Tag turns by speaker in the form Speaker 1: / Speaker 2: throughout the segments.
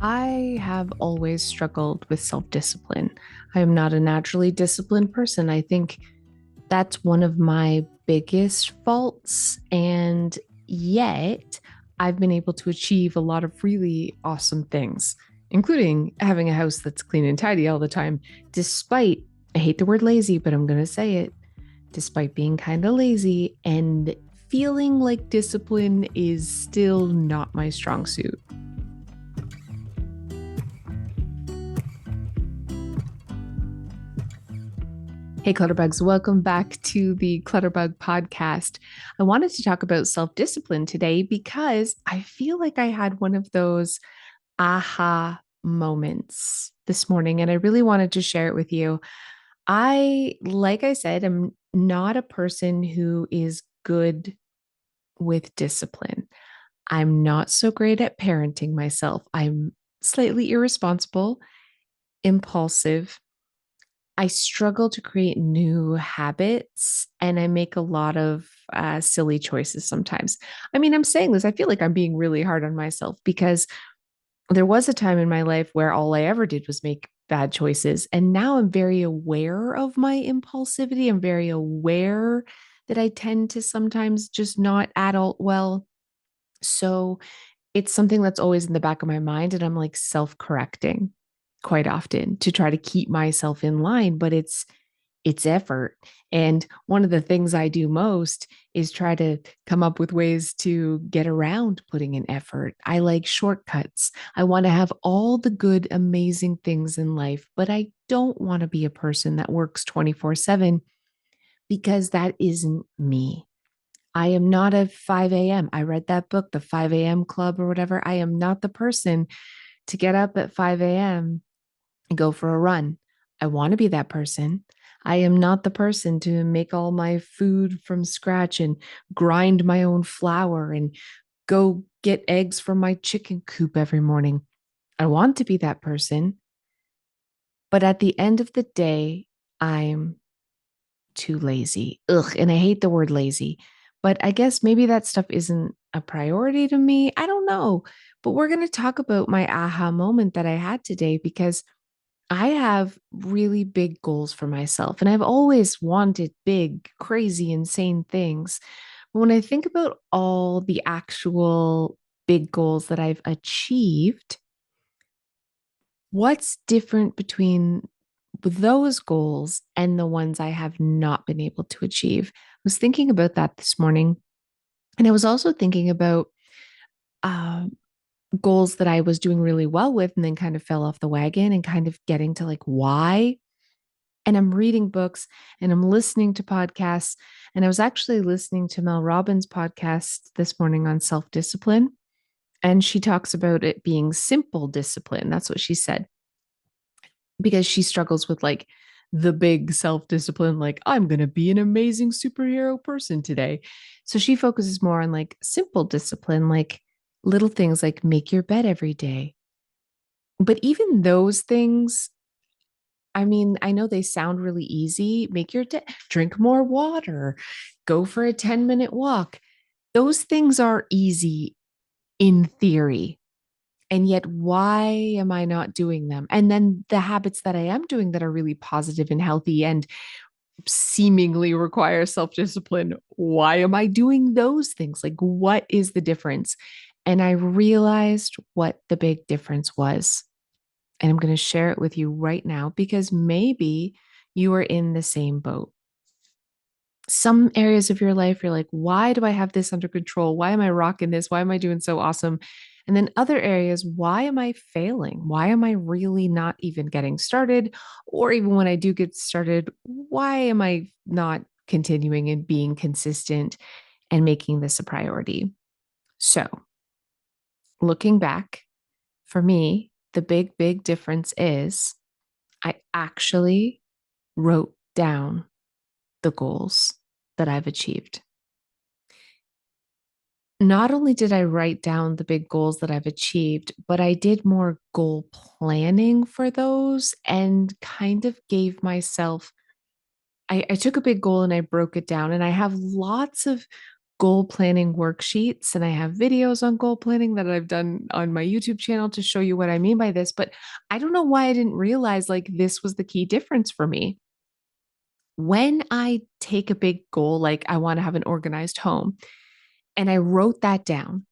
Speaker 1: I have always struggled with self discipline. I am not a naturally disciplined person. I think that's one of my biggest faults. And yet, I've been able to achieve a lot of really awesome things, including having a house that's clean and tidy all the time, despite, I hate the word lazy, but I'm going to say it, despite being kind of lazy and feeling like discipline is still not my strong suit. Hey, Clutterbugs, welcome back to the Clutterbug podcast. I wanted to talk about self discipline today because I feel like I had one of those aha moments this morning, and I really wanted to share it with you. Like I said, am not a person who is good with discipline. I'm not so great at parenting myself. I'm slightly irresponsible, impulsive. I struggle to create new habits and I make a lot of silly choices sometimes. I mean, I'm saying this, I feel like I'm being really hard on myself because there was a time in my life where all I ever did was make bad choices. And now I'm very aware of my impulsivity. I'm very aware that I tend to sometimes just not adult well. So it's something that's always in the back of my mind. And I'm like self correcting quite often to try to keep myself in line. But it's effort. And one of the things I do most is try to come up with ways to get around putting in effort. I like shortcuts. I want to have all the good, amazing things in life, but I don't want to be a person that works 24/7 because that isn't me. I am not a 5 a.m. I read that book, The 5 a.m. Club or whatever. I am not the person to get up at 5 a.m. and go for a run. I want to be that person. I am not the person to make all my food from scratch and grind my own flour and go get eggs from my chicken coop every morning. I want to be that person. But at the end of the day, I'm too lazy. Ugh. And I hate the word lazy. But I guess maybe that stuff isn't a priority to me. I don't know. But we're going to talk about my aha moment that I had today because I have really big goals for myself, and I've always wanted big, crazy, insane things. But when I think about all the actual big goals that I've achieved, what's different between those goals and the ones I have not been able to achieve? I was thinking about that this morning. And I was also thinking about uh, goals that I was doing really well with and then kind of fell off the wagon and kind of getting to like why. And I'm reading books and I'm listening to podcasts. And I was actually listening to Mel Robbins' podcast this morning on self discipline. And she talks about it being simple discipline. That's what she said, because she struggles with like the big self discipline, like, I'm going to be an amazing superhero person today. So she focuses more on like simple discipline, like little things like make your bed every day. But even those things, I mean, I know they sound really easy. Make your day, drink more water, go for a 10-minute walk. Those things are easy in theory. And yet, why am I not doing them? And then the habits that I am doing that are really positive and healthy and seemingly require self discipline, why am I doing those things? Like, what is the difference? And I realized what the big difference was. And I'm going to share it with you right now because maybe you are in the same boat. Some areas of your life, you're like, why do I have this under control? Why am I rocking this? Why am I doing so awesome? And then other areas, why am I failing? Why am I really not even getting started? Or even when I do get started, why am I not continuing and being consistent and making this a priority? So, looking back, for me, the big difference is I actually wrote down the goals that I've achieved. Not only did I write down the big goals that I've achieved, but I did more goal planning for those and kind of gave myself, I took a big goal and I broke it down. And I have lots of goal planning worksheets and I have videos on goal planning that I've done on my YouTube channel to show you what I mean by this. But I don't know why I didn't realize like this was the key difference for me. When I take a big goal, like I want to have an organized home, and I wrote that down,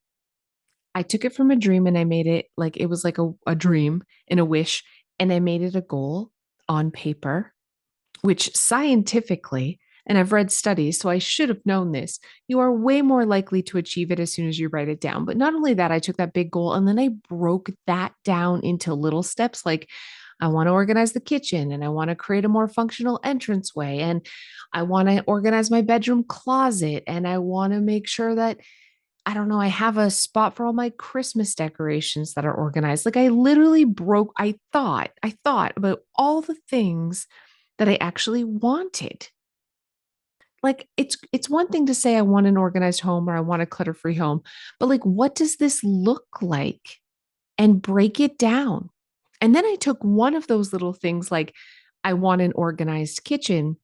Speaker 1: I took it from a dream and I made it like it was like a dream and a wish, and I made it a goal on paper, which scientifically, and I've read studies, so I should have known this, you are way more likely to achieve it as soon as you write it down. But not only that, I took that big goal and then I broke that down into little steps like, I want to organize the kitchen and I want to create a more functional entranceway and I want to organize my bedroom closet and I want to make sure that I don't know, I have a spot for all my Christmas decorations that are organized. Like I literally broke, I thought about all the things that I actually wanted. Like it's one thing to say I want an organized home or I want a clutter-free home, but like what does this look like? And break it down. And then I took one of those little things like I want an organized kitchen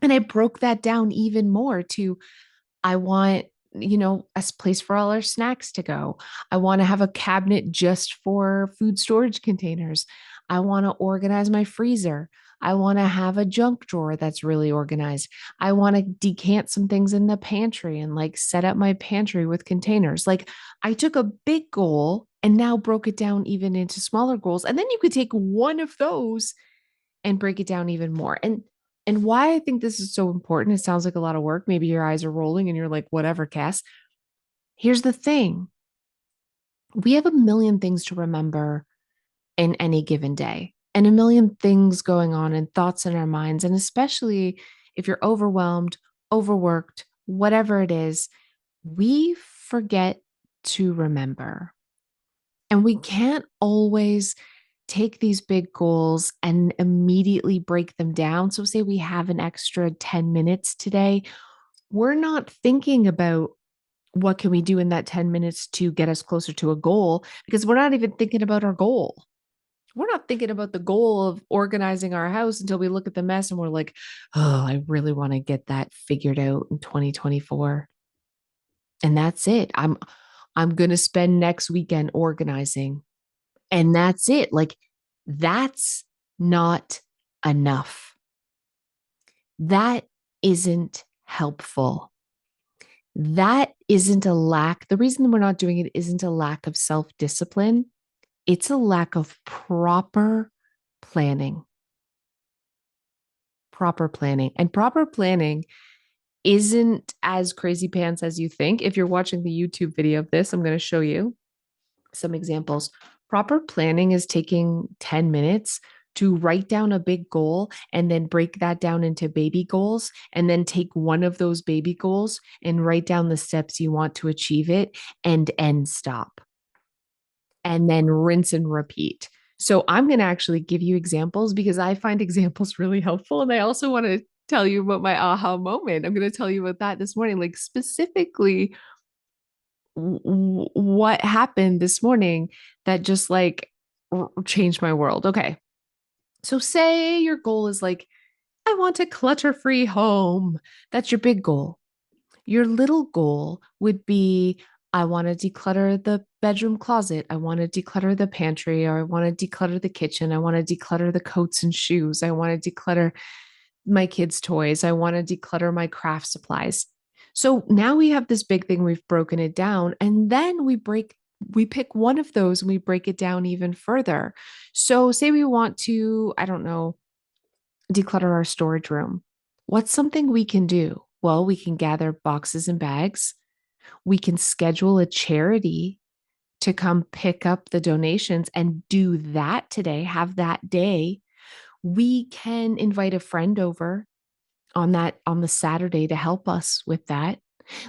Speaker 1: and I broke that down even more to I want, a place for all our snacks to go. I want to have a cabinet just for food storage containers. I want to organize my freezer. I want to have a junk drawer that's really organized. I want to decant some things in the pantry and like set up my pantry with containers. Like I took a big goal and now broke it down even into smaller goals. And then you could take one of those and break it down even more. And why I think this is so important, it sounds like a lot of work. Maybe your eyes are rolling and you're like, whatever, Cass. Here's the thing. We have a million things to remember in any given day and a million things going on and thoughts in our minds. And especially if you're overwhelmed, overworked, whatever it is, we forget to remember. And we can't always take these big goals and immediately break them down. So, say we have an extra 10 minutes today, we're not thinking about what can we do in that 10 minutes to get us closer to a goal because we're not even thinking about our goal. We're not thinking about the goal of organizing our house until we look at the mess and we're like, oh, I really want to get that figured out in 2024. And that's it. I'm going to spend next weekend organizing. And that's it. Like, that's not enough. That isn't helpful. That isn't a lack. The reason we're not doing it isn't a lack of self discipline, it's a lack of proper planning. Proper planning. And proper planning isn't as crazy pants as you think. If you're watching the YouTube video of this, I'm going to show you some examples. Proper planning is taking 10 minutes to write down a big goal and then break that down into baby goals and then take one of those baby goals and write down the steps you want to achieve it and end stop and then rinse and repeat. So I'm going to actually give you examples because I find examples really helpful and I also want to tell you about my aha moment. I'm going to tell you about that this morning, like specifically what happened this morning that just like changed my world. Okay. So, say your goal is like, I want a clutter free home. That's your big goal. Your little goal would be, I want to declutter the bedroom closet. I want to declutter the pantry, or I want to declutter the kitchen. I want to declutter the coats and shoes. I want to declutter my kids' toys. I want to declutter my craft supplies. So now we have this big thing, we've broken it down, and then we pick one of those and we break it down even further. So say we want to, I don't know, declutter our storage room. What's something we can do? Well, we can gather boxes and bags. We can schedule a charity to come pick up the donations and do that today, have that day. We can invite a friend over on the Saturday to help us with that.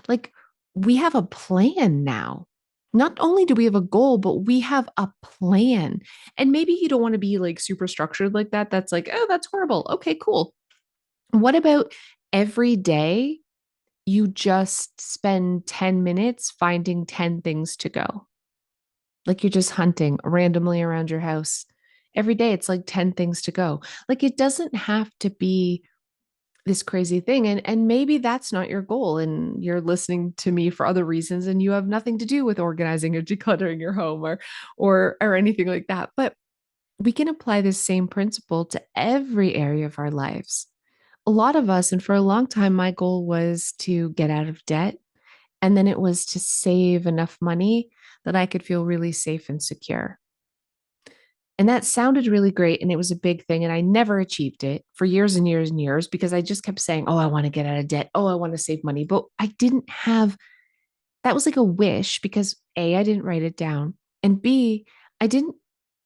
Speaker 1: Like we have a plan now. Not only do we have a goal, but we have a plan. And maybe you don't want to be like super structured like that. That's like, oh, that's horrible. Okay, cool. What about every day you just spend 10 minutes finding 10 things to go? Like you're just hunting randomly around your house. Every day it's like 10 things to go. Like it doesn't have to be this crazy thing. And maybe that's not your goal and you're listening to me for other reasons and you have nothing to do with organizing or decluttering your home or anything like that. But we can apply this same principle to every area of our lives. A lot of us, and for a long time, my goal was to get out of debt. And then it was to save enough money that I could feel really safe and secure. And that sounded really great. And it was a big thing. And I never achieved it for years and years and years because I just kept saying, oh, I want to get out of debt. Oh, I want to save money. But I didn't have that was like a wish because A, I didn't write it down. And B, I didn't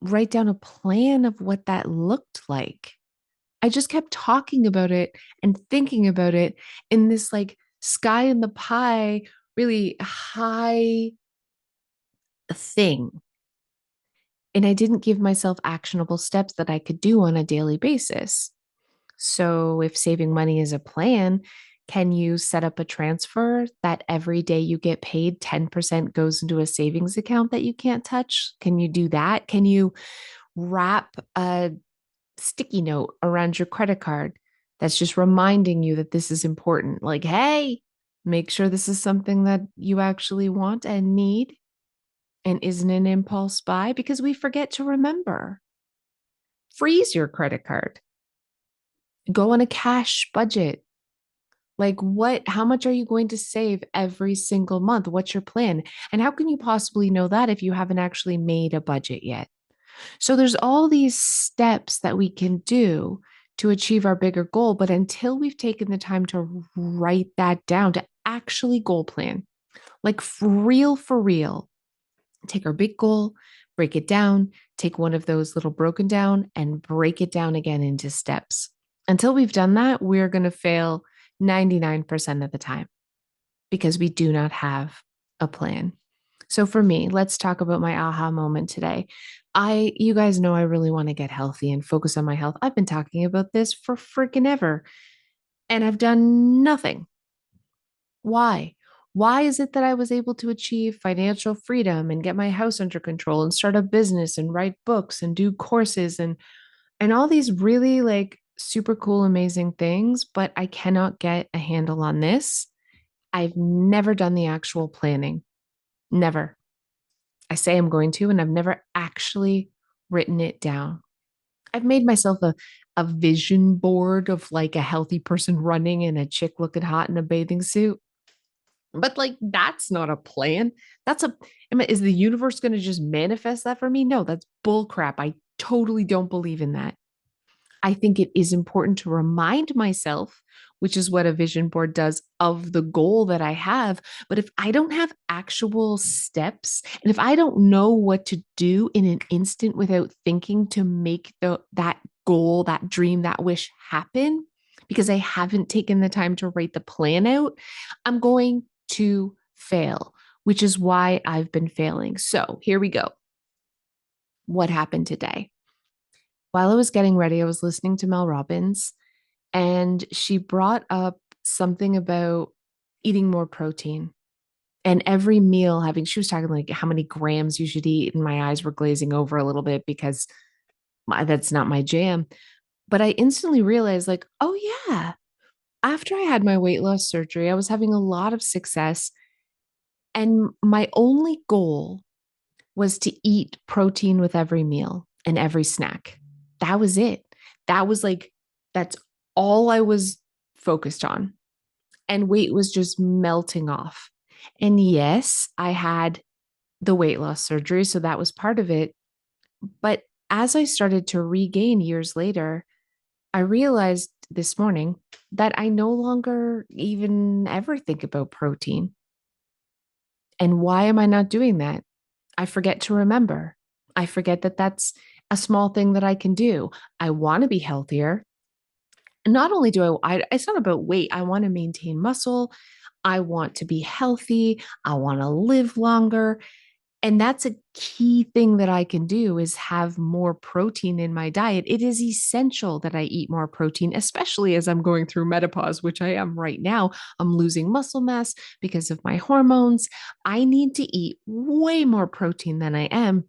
Speaker 1: write down a plan of what that looked like. I just kept talking about it and thinking about it in this like sky in the pie, really high thing. And I didn't give myself actionable steps that I could do on a daily basis. So, if saving money is a plan, can you set up a transfer that every day you get paid, 10% goes into a savings account that you can't touch? Can you do that? Can you wrap a sticky note around your credit card that's just reminding you that this is important? Like, hey, make sure this is something that you actually want and need and isn't an impulse buy because we forget to remember. Freeze your credit card, go on a cash budget. Like, how much are you going to save every single month? What's your plan? And how can you possibly know that if you haven't actually made a budget yet? So, there's all these steps that we can do to achieve our bigger goal. But until we've taken the time to write that down, to actually goal plan, like for real, take our big goal, break it down, take one of those little broken down and break it down again into steps. Until we've done that, we're going to fail 99% of the time because we do not have a plan. So for me, let's talk about my aha moment today. You guys know I really want to get healthy and focus on my health. I've been talking about this for freaking ever and I've done nothing. Why? Why is it that I was able to achieve financial freedom and get my house under control and start a business and write books and do courses and all these really like super cool amazing things, but I cannot get a handle on this? I've never done the actual planning. Never. I say I'm going to and I've never actually written it down. I've made myself a vision board of like a healthy person running and a chick looking hot in a bathing suit. But like that's not a plan. Is the universe going to just manifest that for me? No, that's bull crap. I totally don't believe in that. I think it is important to remind myself, which is what a vision board does, of the goal that I have. But if I don't have actual steps and if I don't know what to do in an instant without thinking to make that goal, that dream, that wish happen, because I haven't taken the time to write the plan out, I'm going to fail, which is why I've been failing. So here we go. What happened today? While I was getting ready, I was listening to Mel Robbins, and she brought up something about eating more protein and every meal having, she was talking like how many grams you should eat. And my eyes were glazing over a little bit because that's not my jam. But I instantly realized, like, oh, yeah, after I had my weight loss surgery, I was having a lot of success. And my only goal was to eat protein with every meal and every snack. That was it. That was like, that's all I was focused on. And weight was just melting off. And yes, I had the weight loss surgery. So that was part of it. But as I started to regain years later, I realized this morning that I no longer even ever think about protein. And why am I not doing that? I forget to remember. I forget that that's a small thing that I can do. I want to be healthier. Not only do it's not about weight. I want to maintain muscle. I want to be healthy. I want to live longer. And that's a key thing that I can do is have more protein in my diet. It is essential that I eat more protein, especially as I'm going through menopause, which I am right now. I'm losing muscle mass because of my hormones. I need to eat way more protein than I am,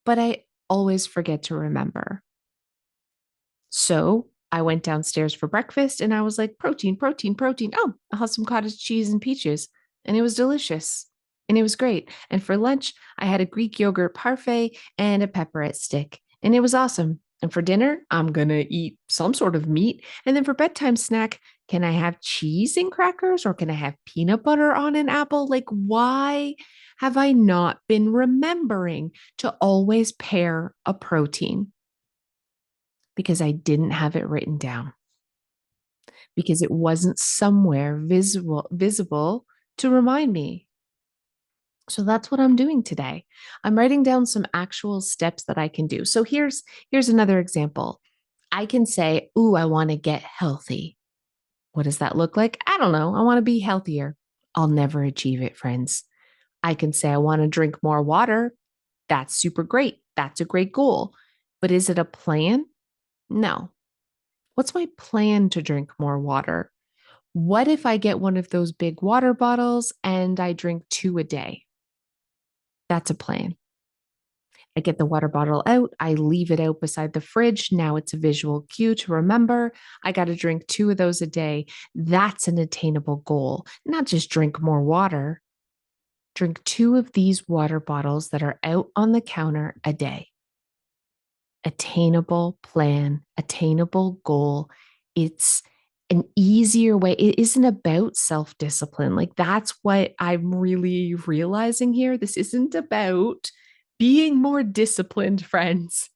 Speaker 1: but I always forget to remember. So I went downstairs for breakfast and I was like, protein, protein, protein. Oh, I'll have some cottage cheese and peaches. And it was delicious. And it was great. And for lunch, I had a Greek yogurt parfait and a pepperette stick. And it was awesome. And for dinner, I'm going to eat some sort of meat. And then for bedtime snack, can I have cheese and crackers or can I have peanut butter on an apple? Like, why have I not been remembering to always pair a protein? Because I didn't have it written down, because it wasn't somewhere visible to remind me. So that's what I'm doing today. I'm writing down some actual steps that I can do. So here's another example. I can say, "Ooh, I want to get healthy." What does that look like? I don't know. I want to be healthier. I'll never achieve it, friends. I can say I want to drink more water. That's super great. That's a great goal. But is it a plan? No. What's my plan to drink more water? What if I get one of those big water bottles and I drink two a day? That's a plan. I get the water bottle out, I leave it out beside the fridge. Now it's a visual cue to remember I got to drink two of those a day. That's an attainable goal, not just drink more water. Drink two of these water bottles that are out on the counter a day. Attainable plan, attainable goal. It's an easier way. It isn't about self discipline. Like, that's what I'm really realizing here. This isn't about being more disciplined, friends.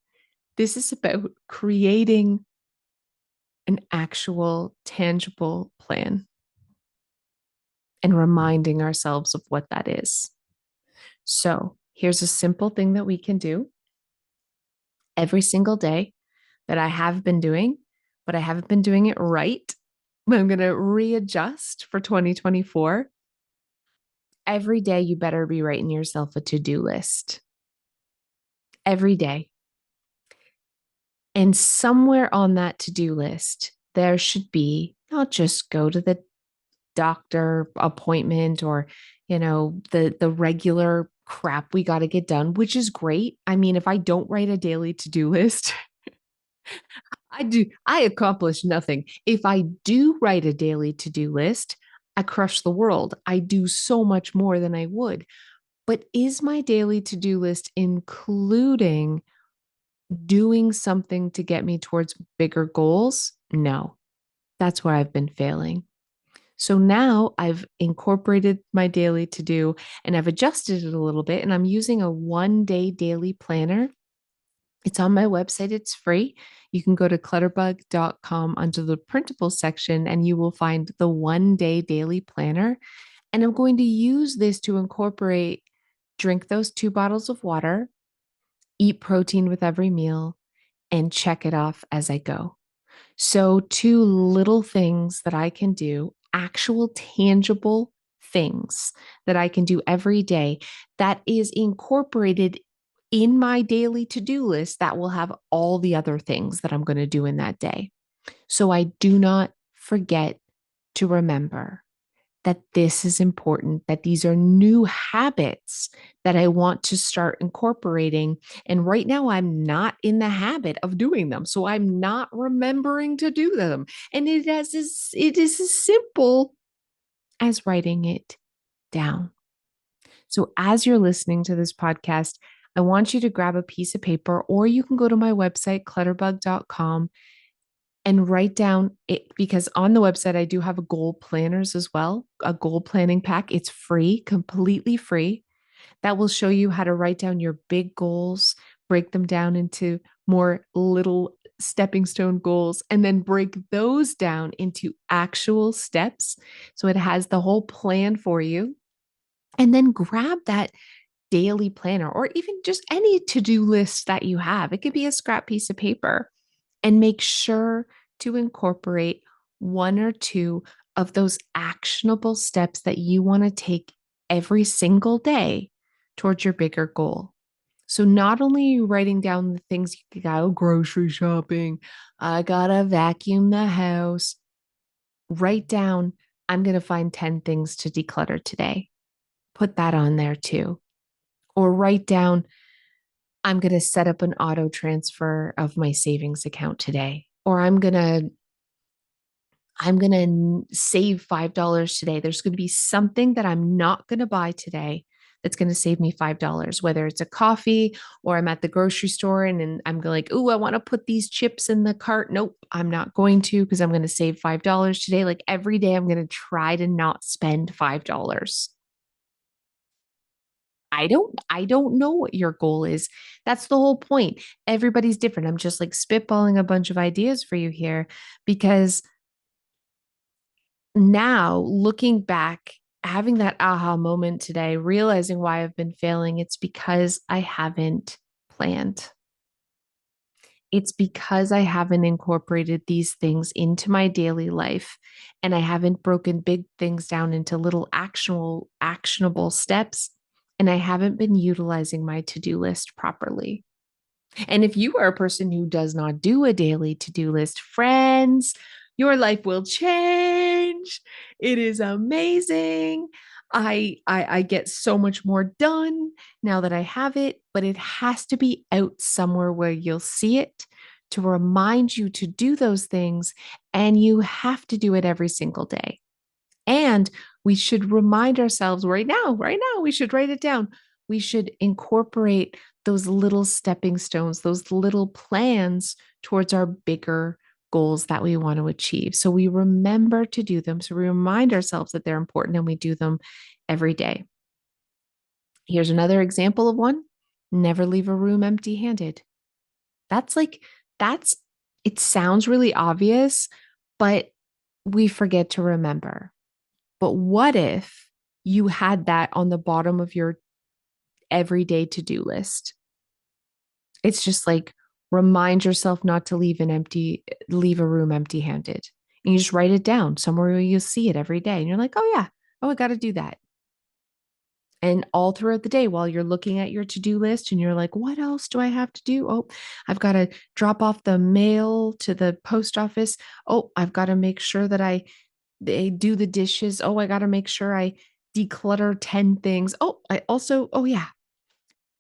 Speaker 1: This is about creating an actual, tangible plan and reminding ourselves of what that is. So, here's a simple thing that we can do every single day that I have been doing, but I haven't been doing it right. I'm going to readjust for 2024. Every day, you better be writing yourself a to-do list. Every day. And somewhere on that to-do list, there should be not just go to the doctor appointment or, the regular crap we got to get done, which is great. I mean, if I don't write a daily to-do list, I accomplish nothing. If I do write a daily to-do list, I crush the world. I do so much more than I would. But is my daily to-do list including doing something to get me towards bigger goals? No, that's where I've been failing. So now I've incorporated my daily to do and I've adjusted it a little bit, and I'm using a 1 day daily planner. It's on my website. It's free. You can go to clutterbug.com under the printable section and you will find the 1 day daily planner. And I'm going to use this to incorporate drink those 2 bottles of water, eat protein with every meal, and check it off as I go. So, two little things that I can do, actual tangible things that I can do every day that is incorporated in my daily to do list that will have all the other things that I'm going to do in that day. So I do not forget to remember that this is important, that these are new habits that I want to start incorporating. And right now, I'm not in the habit of doing them. So I'm not remembering to do them. And it is as simple as writing it down. So as you're listening to this podcast, I want you to grab a piece of paper, or you can go to my website, clutterbug.com, and write down it, because on the website, I do have a goal planners as well, a goal planning pack. It's free, completely free. That will show you how to write down your big goals, break them down into more little stepping stone goals, and then break those down into actual steps. So it has the whole plan for you. And then grab that daily planner or even just any to do list that you have. It could be a scrap piece of paper, and make sure to incorporate one or two of those actionable steps that you want to take every single day towards your bigger goal. So not only are you writing down the things you gotta grocery shopping, I gotta vacuum the house, write down, I'm going to find 10 things to declutter today. Put that on there too. Or write down, I'm going to set up an auto transfer of my savings account today. or I'm going to save $5 today. There's going to be something that I'm not going to buy today that's going to save me $5, whether it's a coffee or I'm at the grocery store and I'm like, oh, I want to put these chips in the cart. Nope, I'm not going to because I'm going to save $5 today. Like every day, I'm going to try to not spend $5. I don't know what your goal is. That's the whole point. Everybody's different. I'm just like spitballing a bunch of ideas for you here because now looking back, having that aha moment today, realizing why I've been failing, it's because I haven't planned. It's because I haven't incorporated these things into my daily life and I haven't broken big things down into little actionable steps and I haven't been utilizing my to-do list properly. And if you are a person who does not do a daily to do list, friends, your life will change. It is amazing. I get so much more done now that I have it, but it has to be out somewhere where you'll see it to remind you to do those things. And you have to do it every single day. And we should remind ourselves right now, we should write it down. We should incorporate those little stepping stones, those little plans towards our bigger goals that we want to achieve. So we remember to do them. So we remind ourselves that they're important and we do them every day. Here's another example of one: never leave a room empty handed. That's like, that's, it sounds really obvious, but we forget to remember. But what if you had that on the bottom of your everyday to do list? It's just like remind yourself not to leave a room empty handed. And you just write it down somewhere where you'll see it every day. And you're like, oh, yeah, oh, I got to do that. And all throughout the day, while you're looking at your to do list and you're like, what else do I have to do? Oh, I've got to drop off the mail to the post office. Oh, I've got to make sure that they do the dishes. Oh, I got to make sure I declutter 10 things. Oh, I also, oh yeah,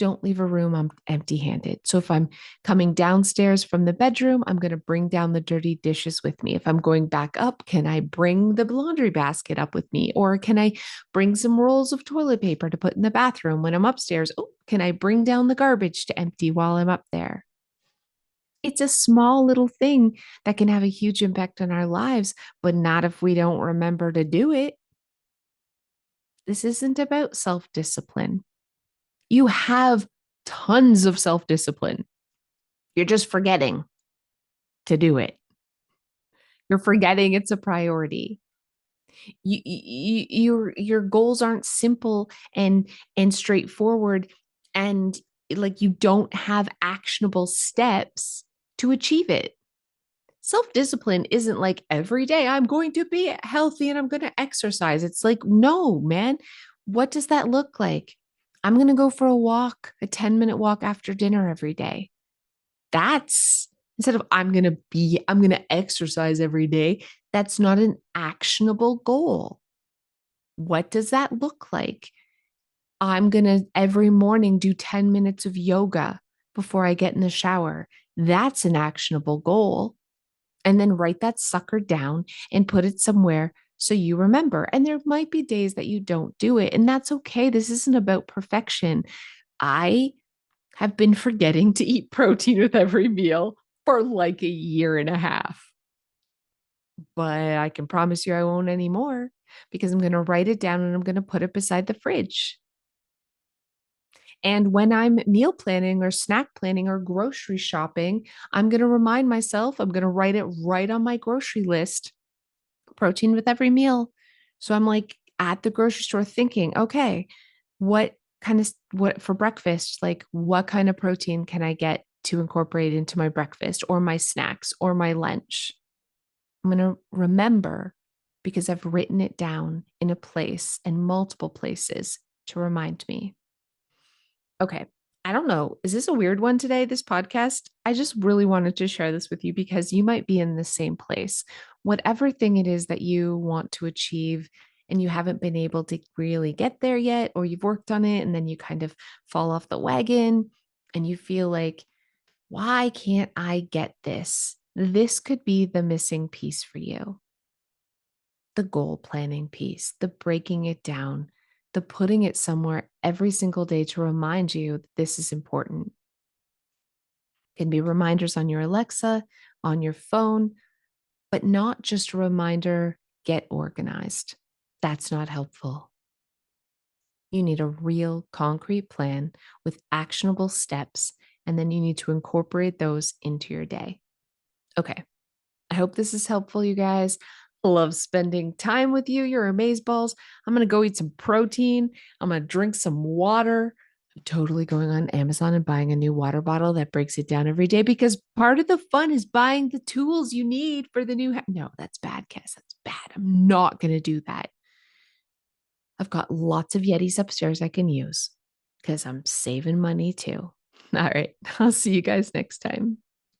Speaker 1: don't leave a room empty handed. So if I'm coming downstairs from the bedroom, I'm going to bring down the dirty dishes with me. If I'm going back up, can I bring the laundry basket up with me? Or can I bring some rolls of toilet paper to put in the bathroom when I'm upstairs? Oh, can I bring down the garbage to empty while I'm up there? It's a small little thing that can have a huge impact on our lives, but not if we don't remember to do it. This isn't about self discipline. You have tons of self discipline. You're just forgetting to do it. You're forgetting it's a priority. Your goals aren't simple and straightforward, and like you don't have actionable steps to achieve it. Self discipline isn't like every day I'm going to be healthy and I'm going to exercise. It's like, no, man. What does that look like? I'm going to go for a walk, a 10-minute walk after dinner every day. That's instead of I'm going to exercise every day. That's not an actionable goal. What does that look like? I'm going to every morning do 10 minutes of yoga before I get in the shower. That's an actionable goal. And then write that sucker down and put it somewhere so you remember. And there might be days that you don't do it, and that's okay. This isn't about perfection. I have been forgetting to eat protein with every meal for like a year and a half, but I can promise you I won't anymore because I'm going to write it down and I'm going to put it beside the fridge. And when I'm meal planning or snack planning or grocery shopping, I'm going to remind myself, I'm going to write it right on my grocery list: protein with every meal. So I'm like at the grocery store thinking, okay, what for breakfast? Like, what kind of protein can I get to incorporate into my breakfast or my snacks or my lunch? I'm going to remember because I've written it down in a place and multiple places to remind me. Okay. I don't know. Is this a weird one today, this podcast? I just really wanted to share this with you because you might be in the same place. Whatever thing it is that you want to achieve and you haven't been able to really get there yet, or you've worked on it and then you kind of fall off the wagon and you feel like, why can't I get this? This could be the missing piece for you, the goal planning piece, the breaking it down, the putting it somewhere every single day to remind you that this is important. Can be reminders on your Alexa, on your phone, but not just a reminder, get organized. That's not helpful. You need a real concrete plan with actionable steps, and then you need to incorporate those into your day. Okay. I hope this is helpful, you guys. Love spending time with you. You're amazeballs. I'm going to go eat some protein. I'm going to drink some water. I'm totally going on Amazon and buying a new water bottle that breaks it down every day because part of the fun is buying the tools you need for the new. No, that's bad, Cass. That's bad. I'm not going to do that. I've got lots of Yetis upstairs I can use because I'm saving money too. All right. I'll see you guys next time.